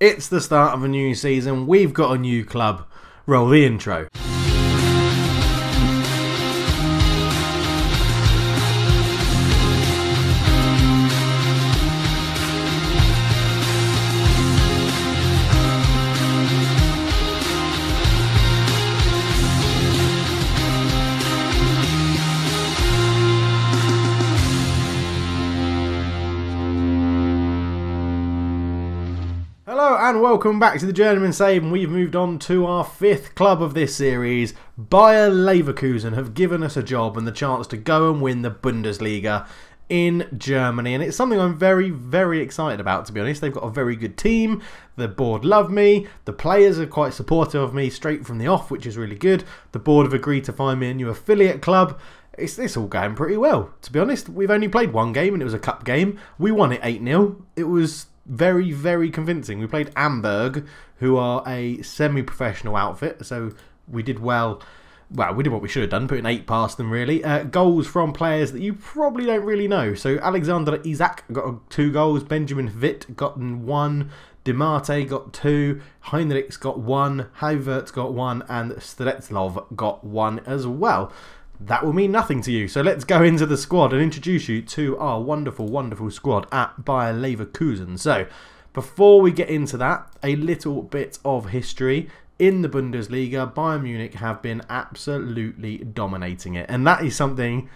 It's the start of a new season, we've got a new club. Roll the intro. Hello and welcome back to the Journeyman Save, and we've moved on to our fifth club of this series. Bayer Leverkusen have given us a job and the chance to go and win the Bundesliga in Germany, and it's something I'm very excited about, to be honest. They've got a very good team, the board love me, the players are quite supportive of me straight from the off, which is really good. The board have agreed to find me a new affiliate club. It's all going pretty well, to be honest. We've only played one game and it was a cup game. We won it 8-0. It was very convincing. We played Amberg, who are a semi-professional outfit, so we did well. Well, we did what we should have done, putting 8 past them, really. Goals from players that you probably don't really know. So Alexander Isak got 2 goals, Benjamin Witt got 1, Demarte got 2, Heinrichs got 1, Havertz got 1, and Streltsov got 1 as well. That will mean nothing to you. So let's go into the squad and introduce you to our wonderful squad at Bayer Leverkusen. So before we get into that, a little bit of history. In the Bundesliga, Bayern Munich have been absolutely dominating it. And that is something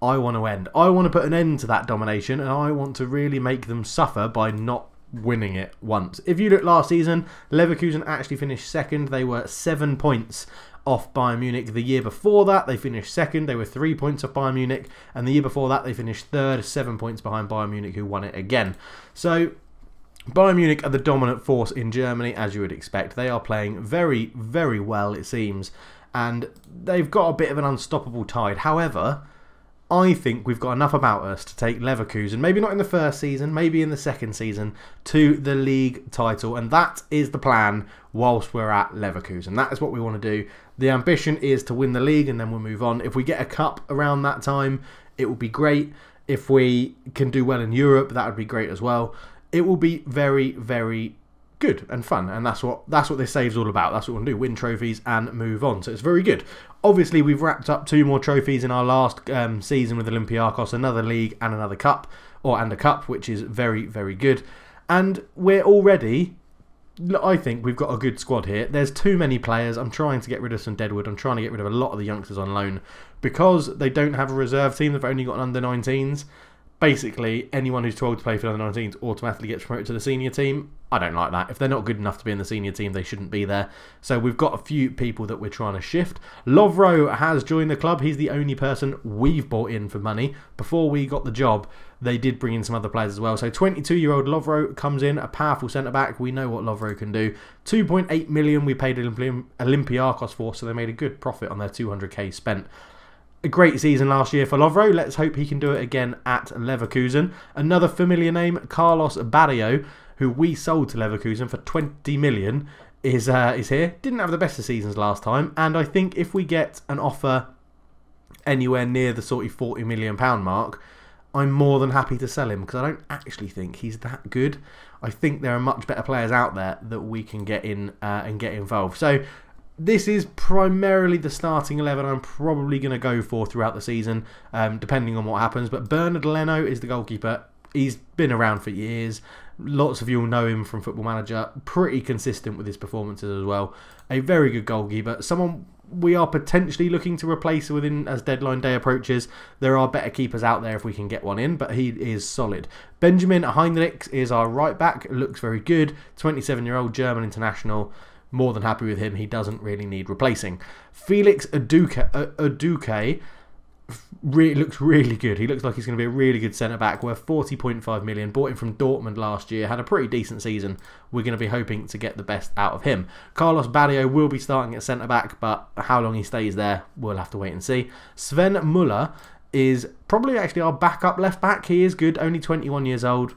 I want to end. I want to put an end to that domination, and I want to really make them suffer by not winning it once. If you look last season, Leverkusen actually finished second. They were 7 points off Bayern Munich. The year before that, they finished second. They were 3 points off Bayern Munich. And the year before that, they finished third, 7 points behind Bayern Munich, who won it again. So Bayern Munich are the dominant force in Germany, as you would expect. They are playing very well, it seems. And they've got a bit of an unstoppable tide. However, I think we've got enough about us to take Leverkusen, maybe not in the first season, maybe in the second season, to the league title. And that is the plan whilst we're at Leverkusen. That is what we want to do. The ambition is to win the league and then we'll move on. If we get a cup around that time, it will be great. If we can do well in Europe, that would be great as well. It will be very good and fun, and that's what this save's all about. That's what we want to do, win trophies and move on. So it's very good. Obviously, we've wrapped up 2 more trophies in our last season with Olympiacos, another league and another cup, and a cup, which is very good. And we're already, I think we've got a good squad here. There's too many players. I'm trying to get rid of some deadwood. I'm trying to get rid of a lot of the youngsters on loan because they don't have a reserve team. They've only got an under-19s. Basically, anyone who's 12 to play for the under-19s automatically gets promoted to the senior team. I don't like that. If they're not good enough to be in the senior team, they shouldn't be there. So we've got a few people that we're trying to shift. Lovro has joined the club. He's the only person we've bought in for money. Before we got the job, they did bring in some other players as well. So 22-year-old Lovro comes in, a powerful centre-back. We know what Lovro can do. 2.8 million we paid Olympiacos for, so they made a good profit on their 200k spent. A great season last year for Lovro. Let's hope he can do it again at Leverkusen. Another familiar name, Carlos Barrio, who we sold to Leverkusen for 20 million, is here. Didn't have the best of seasons last time, and I think if we get an offer anywhere near the sort of £40 million mark, I'm more than happy to sell him because I don't actually think he's that good. I think there are much better players out there that we can get in and get involved. So this is primarily the starting 11 I'm probably going to go for throughout the season, depending on what happens. But Bernard Leno is the goalkeeper. He's been around for years. Lots of you will know him from Football Manager. Pretty consistent with his performances as well. A very good goalkeeper. Someone we are potentially looking to replace within as deadline day approaches. There are better keepers out there if we can get one in, but he is solid. Benjamin Heinrichs is our right back. Looks very good. 27-year-old German international. More than happy with him. He doesn't really need replacing. Felix Aduke looks really good. He looks like he's going to be a really good centre-back. Worth 40.5 million. Bought him from Dortmund last year. Had a pretty decent season. We're going to be hoping to get the best out of him. Carlos Barrio will be starting at centre-back, but how long he stays there, we'll have to wait and see. Sven Müller is probably actually our backup left-back. He is good. Only 21 years old.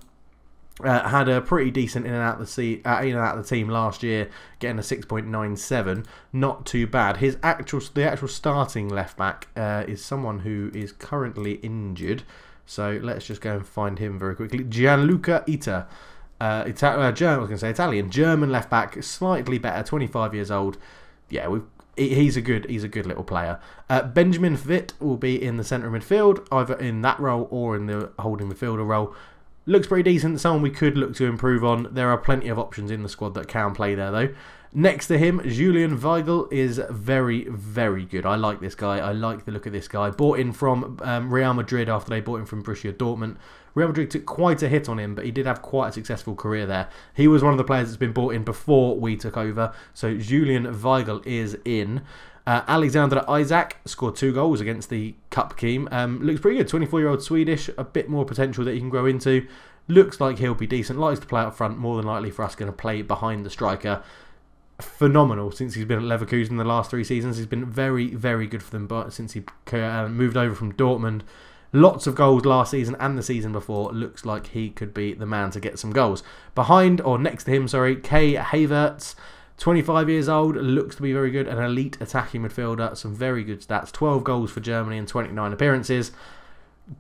Had a pretty decent in and out of the team last year, getting a 6.97. Not too bad. The actual starting left back is someone who is currently injured. So let's just go and find him very quickly. Gianluca Ita Italian, German left back, slightly better, 25 years old. Yeah, he's a good little player. Benjamin Witt will be in the centre of midfield, either in that role or in the holding midfielder role. Looks pretty decent, someone we could look to improve on. There are plenty of options in the squad that can play there though. Next to him, Julian Weigl is very, very good. I like this guy. I like the look of this guy. Bought in from Real Madrid after they bought him from Borussia Dortmund. Real Madrid took quite a hit on him, but he did have quite a successful career there. He was one of the players that's been bought in before we took over. So Julian Weigl is in. Alexander Isak scored 2 goals against the Cup team. Looks pretty good. 24-year-old Swedish. A bit more potential that he can grow into. Looks like he'll be decent. Likes to play up front. More than likely for us going to play behind the striker. Phenomenal since he's been at Leverkusen the last 3 seasons. He's been very, very good for them, but since he moved over from Dortmund. Lots of goals last season and the season before. Looks like he could be the man to get some goals. Behind, or next to him, sorry, Kai Havertz, 25 years old, looks to be very good. An elite attacking midfielder, some very good stats. 12 goals for Germany in 29 appearances.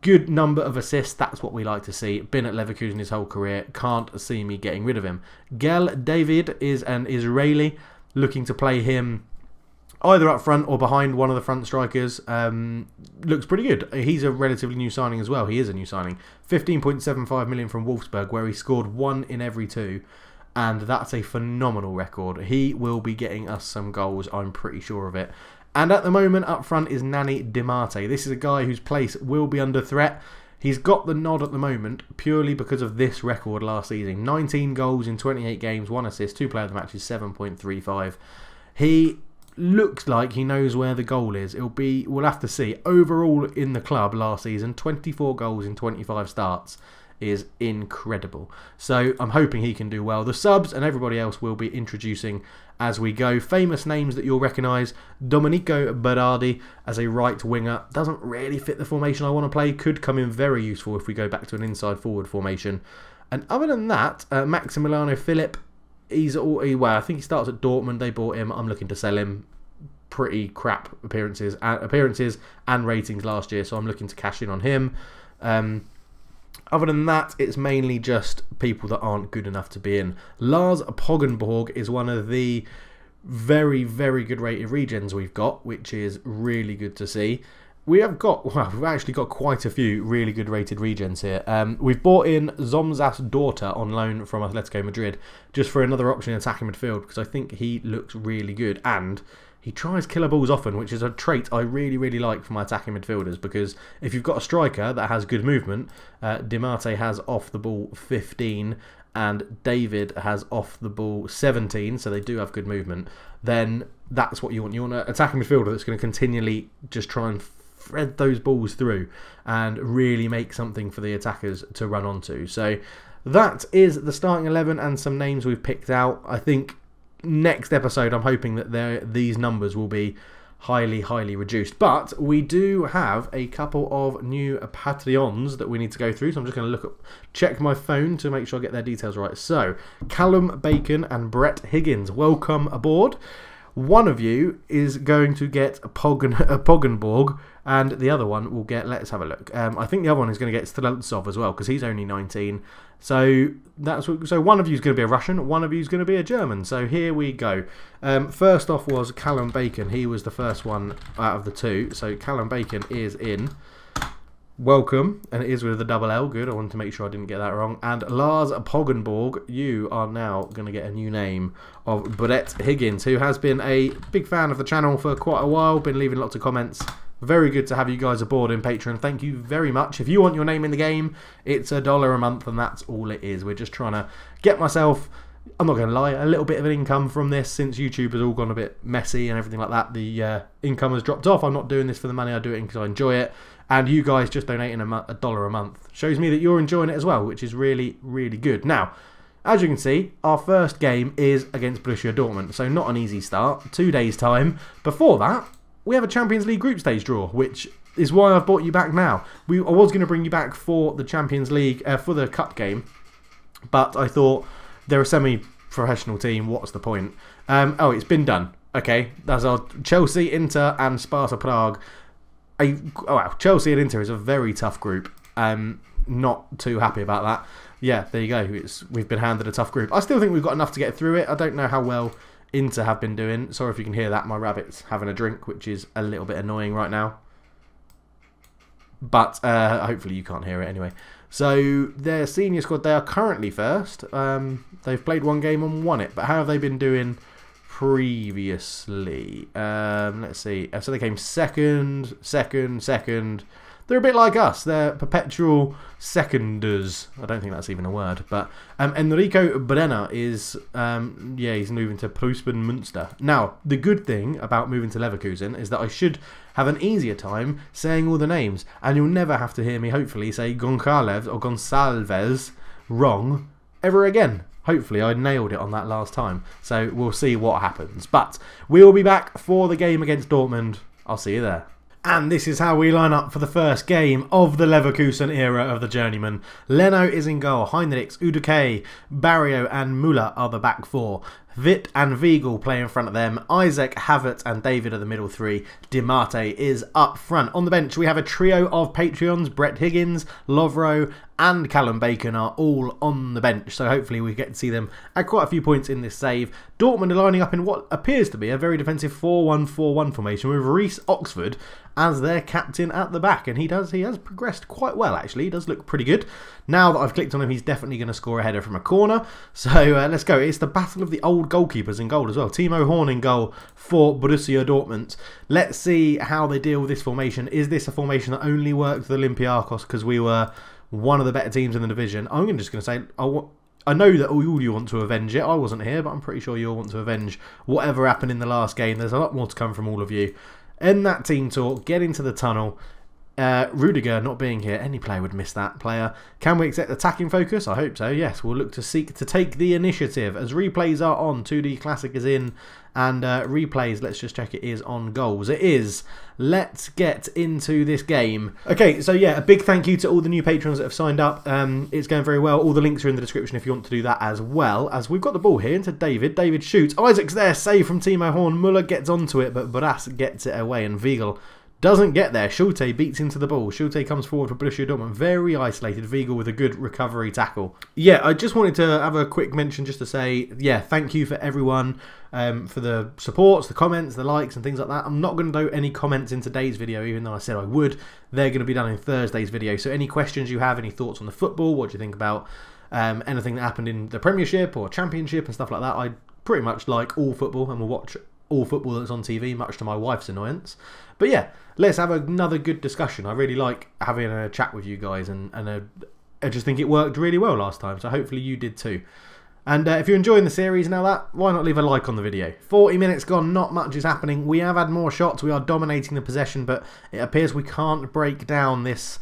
Good number of assists, that's what we like to see. Been at Leverkusen his whole career, can't see me getting rid of him. Gel David is an Israeli, looking to play him either up front or behind one of the front strikers. Looks pretty good. He's a relatively new signing as well. He is a new signing. 15.75 million from Wolfsburg, where he scored 1 in every 2. And that's a phenomenal record. He will be getting us some goals, I'm pretty sure of it. And at the moment, up front is Nani Dimarte. This is a guy whose place will be under threat. He's got the nod at the moment purely because of this record last season. 19 goals in 28 games, 1 assist, 2 player of the match is 7.35. He looks like he knows where the goal is. We'll have to see. Overall in the club last season, 24 goals in 25 starts is incredible. So I'm hoping he can do well. The subs and everybody else will be introducing as we go. Famous names that you'll recognise. Domenico Berardi as a right winger. Doesn't really fit the formation I want to play. Could come in very useful if we go back to an inside forward formation. And other than that, Maximiliano Philip, well, I think he starts at Dortmund. They bought him. I'm looking to sell him. Pretty crap appearances and ratings last year, so I'm looking to cash in on him. Other than that, it's mainly just people that aren't good enough to be in. Lars Poggenborg is one of the very, very good rated regens we've got, which is really good to see. We've actually got quite a few really good rated regens here. We've bought in Zomzas Daughter on loan from Atletico Madrid just for another option in attacking midfield because I think he looks really good and he tries killer balls often, which is a trait I really, really like for my attacking midfielders because if you've got a striker that has good movement, Dimarte has off the ball 15 and David has off the ball 17, so they do have good movement, then that's what you want. You want an attacking midfielder that's going to continually just try and thread those balls through and really make something for the attackers to run onto. So that is the starting 11 and some names we've picked out. I think next episode I'm hoping that these numbers will be highly, highly reduced. But we do have a couple of new Patreons that we need to go through. So I'm just going to check my phone to make sure I get their details right. So Callum Bacon and Brett Higgins, welcome aboard. One of you is going to get a Poggenborg, and the other one will get, let's have a look. I think the other one is going to get Streltsov as well, because he's only 19. So so one of you is going to be a Russian, one of you is going to be a German. So here we go. First off was Callum Bacon. He was the first one out of the two. So Callum Bacon is in. Welcome, and it is with a double L. Good, I wanted to make sure I didn't get that wrong. And Lars Poggenborg, you are now going to get a new name of Brett Higgins, who has been a big fan of the channel for quite a while, been leaving lots of comments. Very good to have you guys aboard in Patreon. Thank you very much. If you want your name in the game, it's $1 a month, and that's all it is. We're just trying to get myself, I'm not going to lie, a little bit of an income from this since YouTube has all gone a bit messy and everything like that. The income has dropped off. I'm not doing this for the money, I do it because I enjoy it. And you guys just donating $1 a month shows me that you're enjoying it as well, which is really, really good. Now, as you can see, our first game is against Borussia Dortmund, so not an easy start. 2 days' time. Before that, we have a Champions League group stage draw, which is why I've brought you back now. I was going to bring you back for the Champions League, for the Cup game, but I thought they're a semi-professional team, what's the point? Oh, it's been done. Okay, that's our Chelsea, Inter and Sparta Prague. Chelsea and Inter is a very tough group. Not too happy about that. yeah, there you go. We've been handed a tough group. I still think we've got enough to get through it. I don't know how well Inter have been doing. Sorry if you can hear that. My rabbit's having a drink, which is a little bit annoying right now. But hopefully you can't hear it anyway. So their senior squad, they are currently first. They've played one game and won it. But how have they been doing previously? Let's see. So they came second. They're a bit like us. They're perpetual seconders. I don't think that's even a word. But Enrico Brenner is, yeah, he's moving to Preußen Münster. Now, the good thing about moving to Leverkusen is that I should have an easier time saying all the names. And you'll never have to hear me, hopefully, say Goncalves or Gonçalves wrong ever again. Hopefully, I nailed it on that last time. So we'll see what happens. But we'll be back for the game against Dortmund. I'll see you there. And this is how we line up for the first game of the Leverkusen era of the Journeyman. Leno is in goal. Heinrichs, Uduke, Barrio and Müller are the back four. Witt and Weigl play in front of them. Isaac, Havertz and David are the middle three. Di Marte is up front. On the bench we have a trio of Patreons. Brett Higgins, Lovro and Callum Bacon are all on the bench. So hopefully we get to see them at quite a few points in this save. Dortmund are lining up in what appears to be a very defensive 4-1-4-1 formation with Reece Oxford as their captain at the back. And he has progressed quite well actually. He does look pretty good. Now that I've clicked on him, he's definitely going to score a header from a corner. So let's go. It's the battle of the old goalkeepers in goal as well. Timo Horn in goal for Borussia Dortmund. Let's see how they deal with this formation. Is this a formation that only worked with Olympiacos because we were one of the better teams in the division? I'm just going to say, I know that all you want to avenge it. I wasn't here, but I'm pretty sure you all want to avenge whatever happened in the last game. There's a lot more to come from all of you. End that team talk. Get into the tunnel. Rudiger not being here, any player would miss that player. Can we accept attacking focus? I hope so, yes. We'll look to seek to take the initiative as replays are on. 2D Classic is in and replays, let's just check it is on goals. It is. Let's get into this game. Okay, so yeah, a big thank you to all the new patrons that have signed up. It's going very well. All the links are in the description if you want to do that as well. As we've got the ball here into David. David shoots. Isaac's there, save from Timo Horn. Muller gets onto it, but Barras gets it away and Weigl doesn't get there. Schulte beats into the ball. Schulte comes forward for Borussia Dortmund. Very isolated. Weigl with a good recovery tackle. Yeah, I just wanted to have a quick mention just to say, yeah, thank you for everyone for the supports, the comments, the likes and things like that. I'm not going to do any comments in today's video, even though I said I would. They're going to be done in Thursday's video. So any questions you have, any thoughts on the football, what do you think about anything that happened in the Premiership or Championship and stuff like that? I pretty much like all football and will watch all football that's on TV, much to my wife's annoyance. But yeah, let's have another good discussion. I really like having a chat with you guys, and I just think it worked really well last time, so hopefully you did too. And if you're enjoying the series now, why not leave a like on the video? 40 minutes gone, not much is happening. We have had more shots, we are dominating the possession, but it appears we can't break down this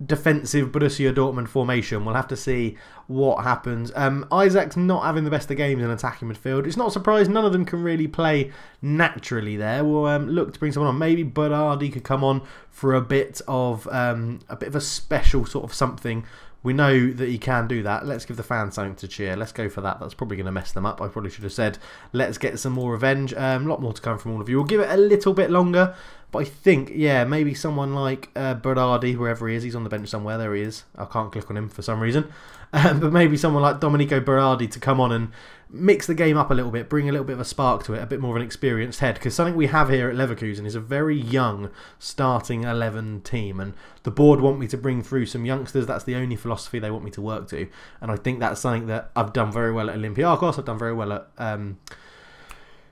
defensive Borussia Dortmund formation. We'll have to see what happens. Isaac's not having the best of games in attacking midfield. It's not surprised none of them can really play naturally there. We'll look to bring someone on. Maybe Berardi could come on for a bit of a special sort of something. We know that he can do that. Let's give the fans something to cheer. Let's go for that. That's probably going to mess them up. I probably should have said, let's get some more revenge. A lot more to come from all of you. We'll give it a little bit longer. But I think, yeah, maybe someone like Berardi, wherever he is. He's on the bench somewhere. There he is. I can't click on him for some reason. But maybe someone like Domenico Berardi to come on and mix the game up a little bit, bring a little bit of a spark to it, a bit more of an experienced head. Because something we have here at Leverkusen is a very young starting 11 team. And the board want me to bring through some youngsters. That's the only philosophy they want me to work to. And I think that's something that I've done very well at Olympiacos. I've done very well at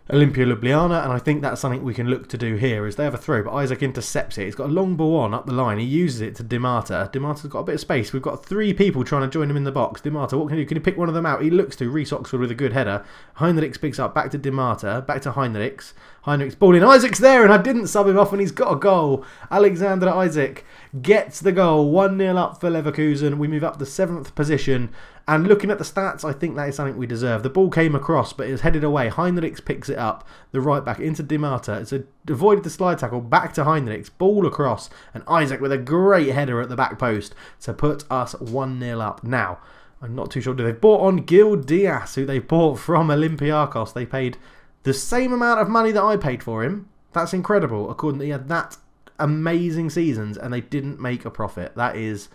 Olimpia Ljubljana, and I think that's something we can look to do here. Is they have a throw, but Isaac intercepts it. He's got a long ball on up the line. He uses it to Di Marta. Di Marta's got a bit of space. We've got three people trying to join him in the box. Di Marta, what can he do? Can he pick one of them out? He looks to Reece Oxford with a good header. Heinrichs picks up, back to Di Marta, back to Heinrichs. Heinrichs ball in. Isaac's there, and I didn't sub him off, and he's got a goal. Alexander Isaac gets the goal. 1-0 up for Leverkusen. We move up to 7th position. And looking at the stats, I think that is something we deserve. The ball came across, but it was headed away. Heinrichs picks it up, the right back, into Di Marta. It's avoided the slide tackle, back to Heinrichs, ball across, and Isaac with a great header at the back post to put us 1-0 up. Now, I'm not too sure. They've bought on Gil Diaz, who they bought from Olympiacos. They paid the same amount of money that I paid for him. That's incredible. According to, he had that amazing seasons, and they didn't make a profit. That is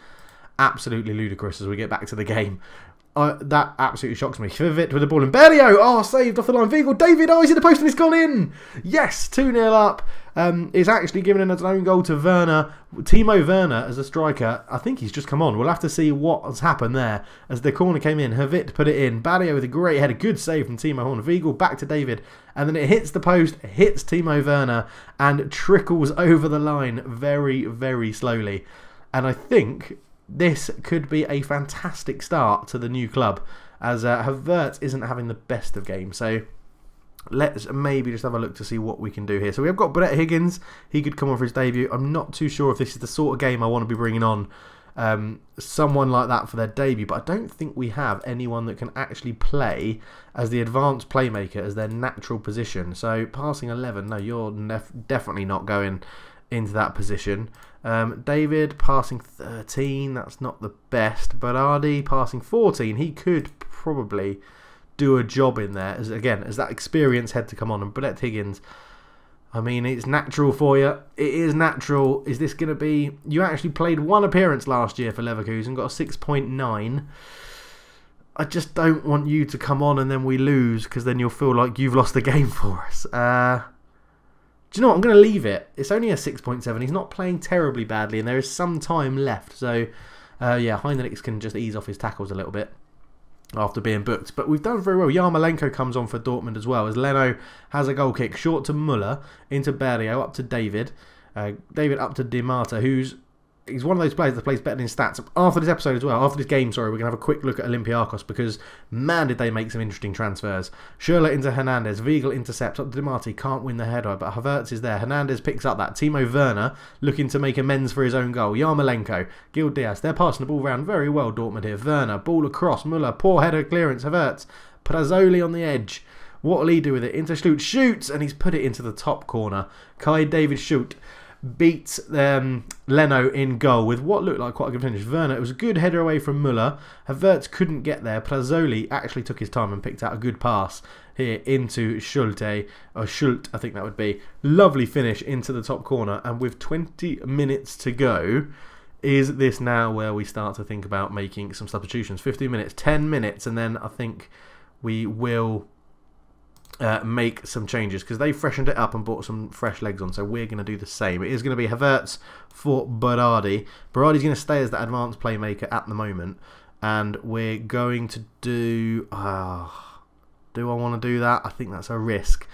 absolutely ludicrous as we get back to the game. That absolutely shocks me. Hvit with the ball, and Berlio, oh, saved off the line. Vigo, David, oh, he's in the post and he's gone in. Yes, 2-0 up. It's actually given an own goal to Werner. Timo Werner as a striker, I think he's just come on. We'll have to see what has happened there as the corner came in. Hvit put it in. Berlio with a great header, good save from Timo Horn. Vigo back to David, and then it hits the post, hits Timo Werner, and trickles over the line very, very slowly. And I think this could be a fantastic start to the new club, as Havertz isn't having the best of games. So let's maybe just have a look to see what we can do here. So we have got Brett Higgins. He could come on for his debut. I'm not too sure if this is the sort of game I want to be bringing on someone like that for their debut, but I don't think we have anyone that can actually play as the advanced playmaker as their natural position. So passing 11, no, you're definitely not going into that position. David passing 13, that's not the best. Berardi passing 14, he could probably do a job in there as that experienced head to come on. And Brett Higgins, I mean, it's natural for you. It is natural. Is this going to be... You actually played one appearance last year for Leverkusen, got a 6.9. I just don't want you to come on and then we lose, because then you'll feel like you've lost the game for us. Do you know what? I'm going to leave it. It's only a 6.7. He's not playing terribly badly, and there is some time left. So, yeah, Heinrichs can just ease off his tackles a little bit after being booked. But we've done very well. Yarmolenko comes on for Dortmund as well, as Leno has a goal kick. Short to Muller, into Berlio, up to David. David up to Di Marta, he's one of those players that plays better in stats. After this episode as well, after this game, sorry, we're going to have a quick look at Olympiacos, because, man, did they make some interesting transfers. Schürrle into Hernandez, Weigl intercepts, up to Di Marti, can't win the header, but Havertz is there. Hernandez picks up that. Timo Werner looking to make amends for his own goal. Yarmolenko, Gil Diaz, they're passing the ball around very well, Dortmund here. Werner, ball across, Muller, poor header clearance, Havertz, Prazzoli on the edge. What will he do with it? Into Schultz, shoots, and he's put it into the top corner. Kai David Schultz beats Leno in goal with what looked like quite a good finish. Werner, it was a good header away from Muller. Havertz couldn't get there. Prazzoli actually took his time and picked out a good pass here into Schulte, or Schult, I think that would be. Lovely finish into the top corner, and with 20 minutes to go, is this now where we start to think about making some substitutions? 15 minutes, 10 minutes, and then I think we will make some changes, because they freshened it up and brought some fresh legs on, so we're going to do the same. It is going to be Havertz for Berardi. Berardi's going to stay as that advanced playmaker at the moment, and we're going to do... do I want to do that? I think that's a risk.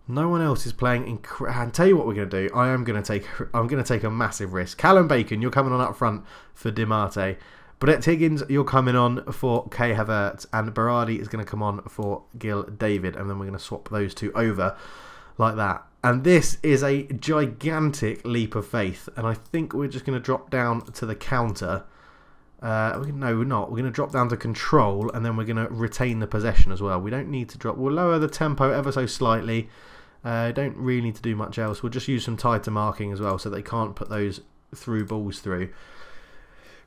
No one else is playing. And tell you what we're going to do. I'm going to take a massive risk. Callum Bacon, you're coming on up front for Di Marte. Brett Higgins, you're coming on for Kai Havertz, and Berardi is going to come on for Gil David, and then we're going to swap those two over like that. And this is a gigantic leap of faith, and I think we're just going to drop down to the counter. No, we're not. We're going to drop down to control, and then we're going to retain the possession as well. We don't need to drop. We'll lower the tempo ever so slightly. Don't really need to do much else. We'll just use some tighter marking as well, so they can't put those through balls through.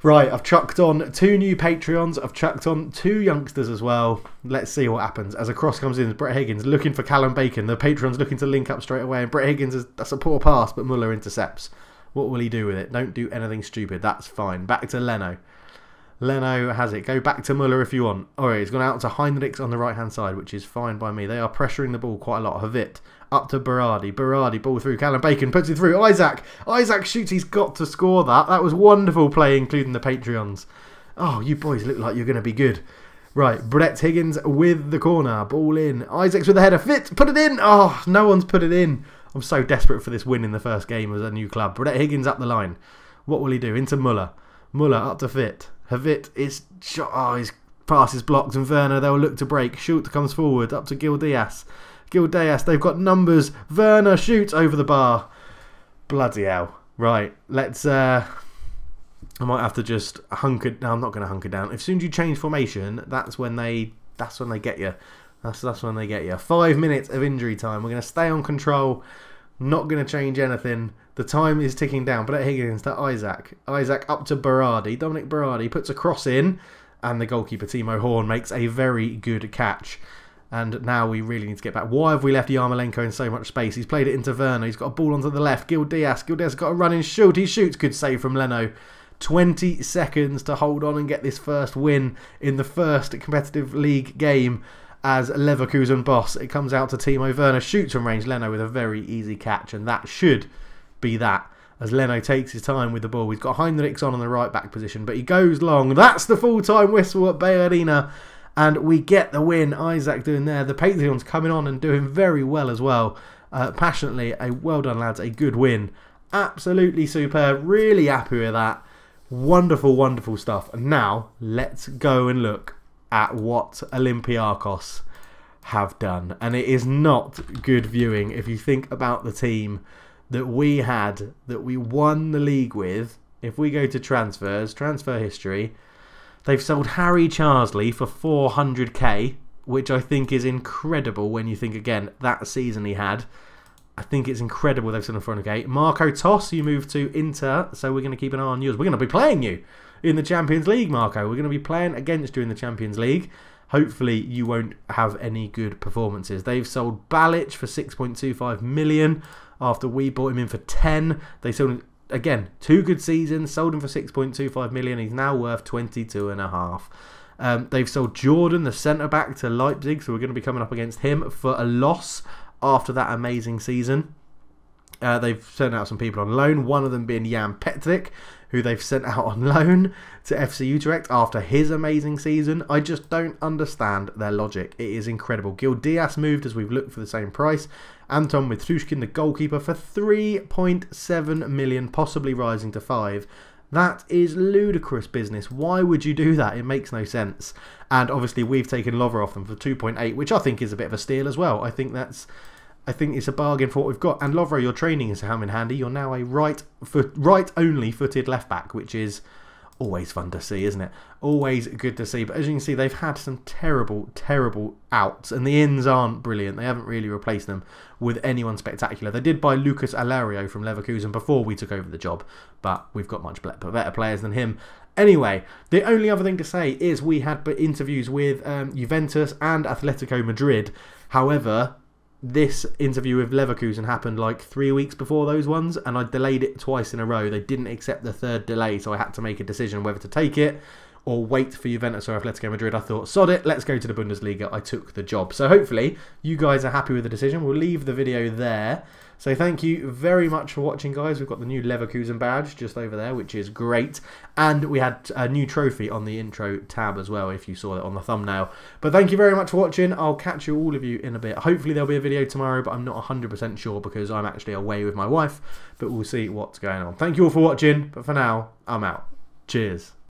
Right, I've chucked on 2 new Patreons. I've chucked on 2 youngsters as well. Let's see what happens. As a cross comes in, Brett Higgins looking for Callum Bacon. The Patreon's looking to link up straight away. And Brett Higgins, that's a poor pass, but Muller intercepts. What will he do with it? Don't do anything stupid. That's fine. Back to Leno. Leno has it. Go back to Muller if you want. Alright, he's gone out to Heinrichs on the right-hand side, which is fine by me. They are pressuring the ball quite a lot. Hvit up to Berardi. Berardi, ball through. Callum Bacon puts it through. Isaac shoots. He's got to score that. That was wonderful play, including the Patreons. Oh, you boys look like you're going to be good. Right, Brett Higgins with the corner. Ball in. Isaacs with the header. Fit. Put it in. Oh, no one's put it in. I'm so desperate for this win in the first game as a new club. Brett Higgins up the line. What will he do? Into Muller. Muller up to Fit. Hvit is shot. Oh, his pass is blocked, and Werner, they'll look to break. Schultz comes forward, up to Gil Diaz. Gil Diaz, they've got numbers. Werner shoots over the bar. Bloody hell. Right, let's... I might have to just hunker... No, I'm not going to hunker down. As soon as you change formation, that's when they get you. That's when they get you. 5 minutes of injury time. We're going to stay on control. Not going to change anything. The time is ticking down. Brett Higgins to Isaac. Isaac up to Berardi. Dominic Berardi puts a cross in. And the goalkeeper, Timo Horn, makes a very good catch. And now we really need to get back. Why have we left Yarmolenko in so much space? He's played it into Werner. He's got a ball onto the left. Gil Diaz. Gil Diaz has got a run in. Schultz. He shoots. Good save from Leno. 20 seconds to hold on and get this first win in the first competitive league game as Leverkusen boss. It comes out to Timo Werner, shoots from range. Leno with a very easy catch, and that should be that. As Leno takes his time with the ball. He's got Heinrichs on the right back position, but he goes long. That's the full-time whistle at Bay Arena, and we get the win. Isaac doing there. The Patreons coming on and doing very well as well. Passionately, a well done, lads. A good win. Absolutely superb. Really happy with that. Wonderful, wonderful stuff. And now, let's go and look at what Olympiacos have done. And it is not good viewing if you think about the team that we had, that we won the league with. If we go to transfers, transfer history, they've sold Harry Charsley for 400k, which I think is incredible when you think, again, that season he had. I think it's incredible they've sold him for 400k. Marco Toss, you moved to Inter, so we're going to keep an eye on yours. We're going to be playing you in the Champions League, Marco. We're going to be playing against you in the Champions League. Hopefully you won't have any good performances. They've sold Balic for 6.25 million after we bought him in for 10. They sold him, again, 2 good seasons, sold him for 6.25 million. He's now worth 22.5. They've sold Jordan, the centre-back, to Leipzig, so we're going to be coming up against him for a loss after that amazing season. They've sent out some people on loan, one of them being Jan Petric, who they've sent out on loan to FC Utrecht after his amazing season. I just don't understand their logic. It is incredible. Gil Diaz moved as we've looked for the same price. Anton Mitrushkin, the goalkeeper, for 3.7 million, possibly rising to 5. That is ludicrous business. Why would you do that? It makes no sense. And obviously we've taken Lovre off them for 2.8, which I think is a bit of a steal as well. I think it's a bargain for what we've got. And Lovre, your training is come in handy. You're now a right-only footed left-back, which is always fun to see, isn't it? Always good to see. But as you can see, they've had some terrible, terrible outs. And the ins aren't brilliant. They haven't really replaced them with anyone spectacular. They did buy Lucas Alario from Leverkusen before we took over the job. But we've got much better players than him. Anyway, the only other thing to say is we had interviews with Juventus and Atletico Madrid. However, this interview with Leverkusen happened like 3 weeks before those ones, and I delayed it twice in a row. They didn't accept the third delay, so I had to make a decision whether to take it or wait for Juventus or Atletico Madrid. I thought, sod it, let's go to the Bundesliga. I took the job. So hopefully you guys are happy with the decision. We'll leave the video there. So thank you very much for watching, guys. We've got the new Leverkusen badge just over there, which is great. And we had a new trophy on the intro tab as well, if you saw that on the thumbnail. But thank you very much for watching. I'll catch you, all of you, in a bit. Hopefully there'll be a video tomorrow, but I'm not 100% sure because I'm actually away with my wife. But we'll see what's going on. Thank you all for watching. But for now, I'm out. Cheers.